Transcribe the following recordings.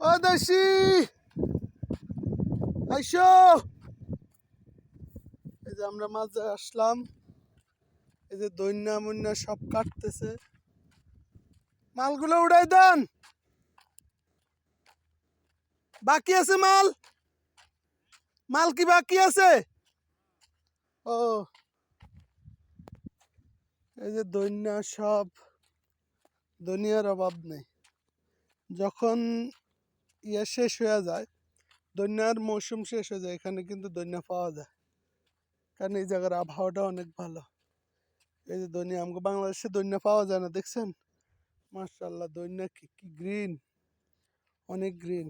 ও দেশি আইসো। এই যে আমরা মাঝে আসলাম, এই যে দৈন্যা মন্যা সব কাটতেছে, মালগুলো উড়াই দেন। বাকি আছে মাল, মাল কি বাকি আছে? ও এই যে দৈন্যা সব, দুনিয়ার অভাব নেই। যখন শেষ হয়ে যায়, দৈন্যার মৌসুম শেষ হয়ে যায়, এখানে কিন্তু দৈন্যা পাওয়া যায়, কারণ এই জায়গার আবহাওয়াটা অনেক ভালো। এই যে দৈন্যা, আমাকে বাংলাদেশে দৈন্যা পাওয়া যায় না, দেখছেন? মাশাআল্লাহ, দৈন্যা কি কি গ্রিন, অনেক গ্রিন।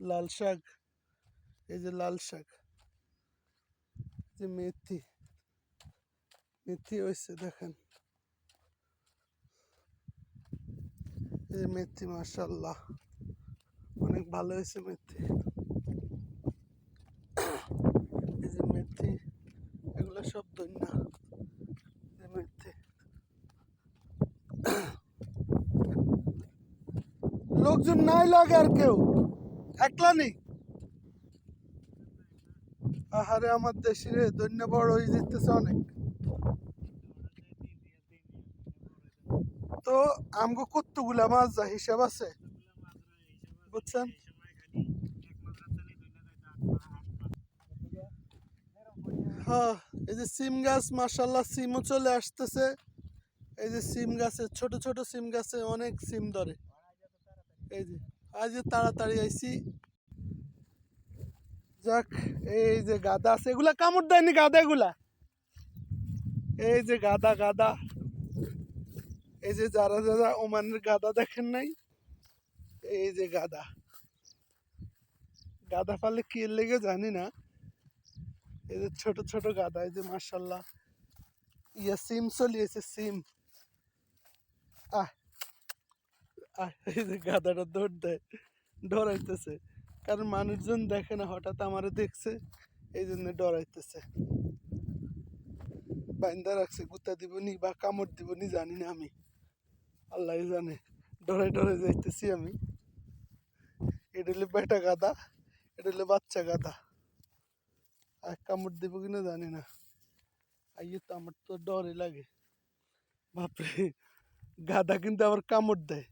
লাল শাক, এই যে লাল শাক, যে মেথি, মেথি হয়েছে দেখেন, এই যে মেথি, মাশাআল্লাহ অনেক ভালো হয়েছে মেথি। এই যে মেথি, এগুলো সব দৈন্যা, যে মেথি। লোকজন নাই লাগে আর কেউ, একলা নেই। আহারে আমার দেশের দৈন্যা বড় হয়ে যেতেছে অনেক। তো আমগো কতগুলা মাছ যা হিসাব আছে, বুঝছেন? হ্যাঁ, এই যে সিম গাছ, মাশাআল্লাহ সিমও চলে আসতেছে। এই যে সিম গাছে, ছোট ছোট সিম গাছে অনেক সিম ধরে। এই যে আজ যে তাড়াতাড়ি আইছি। যাক, এই যে গাদা আছে, এগুলা কামড় দেয়নি গাদা এগুলা। এই যে গাদা গাদা, এই যে যারা যারা ওমানের গাদা দেখেন নাই, এই যে গাদা, গাদা পালে কি লেগে জানি না। এই যে ছোট ছোট গাদা, এই যে মাশাআল্লাহ সিম চলিয়েছে, সিম। আহ আহ, এই যে গাদাটা দৌড় দেয়, ডরাইতেছে, কারণ মানুষজন দেখে না, হঠাৎ আমারে দেখছে, এই জন্য ডরাইতেছে। বাইন্দা রাখছে, গুতা দিবনি বা কামড় দিবনি জানি না আমি, আল্লাহ জানে। ডরাই ডরাই যাইতেছি আমি। এটা হলো বেটা গাদা, এটা হলো বাচ্চা গাদা। আর কামড় দিব কিনা জানি না। আইয়ে তো আমার তো ডরই লাগে, বাপরে, গাদা কিন্তু আবার কামড় দেয়।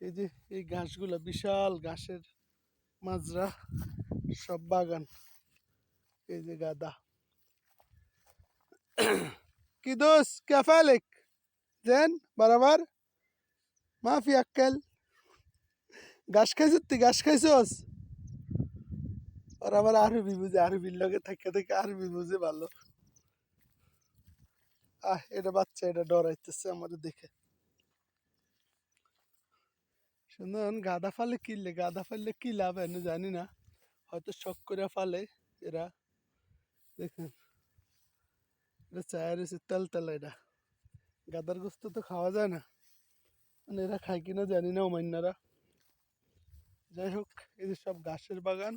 এই যে এই ঘাসগুলা, বিশাল ঘাসের মাজরা, সব বাগান। এই যে গাদা। কি দোষ কেফালেক জেন বরাবর, মাফি আক্কেল। ঘাস খাইছ, তুই ঘাস খাইছস? আর আবার আরবি বুঝে, আরবির লগে থেকে থেকে আরবি বুঝে ভালো। এটা বাচ্চা, এটা ডরাইতেছে আমাদের দেখে। শুনুন, গাদা ফালে কিনলে, গাদা ফাললে কি লাভ এনে জানি না, হয়তো শখ করে ফালে এরা। দেখেন, এটা চায়ের এসে তেল তেলা, এটা গাদার গোস্ত তো খাওয়া যায় না, মানে এরা খায় কিনা জানি না ওমান্নারা। যাই হোক, এই যে সব ঘাসের বাগান।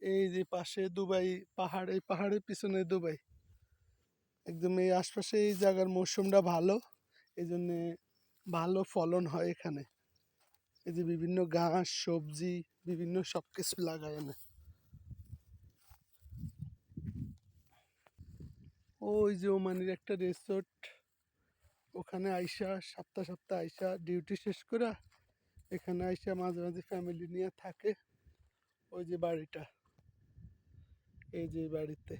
এই যে পাশে দুবাই পাহাড়, এই পাহাড়ের পিছনে দুবাই, একদম এই আশপাশে এই জায়গার মৌসুমটা ভালো, এই জন্যে ভালো ফলন হয় এখানে। এই যে বিভিন্ন ঘাস, সবজি, বিভিন্ন সব কিছু লাগায় এনে। ওই যে ওমানের একটা রিসোর্ট, ওখানে আইসা সপ্তাহ সপ্তাহ আইসা ডিউটি শেষ করে এখানে আইসা মাঝে মাঝে ফ্যামিলি নিয়ে থাকে। ওই যে বাড়িটা, এই যে বাড়িতে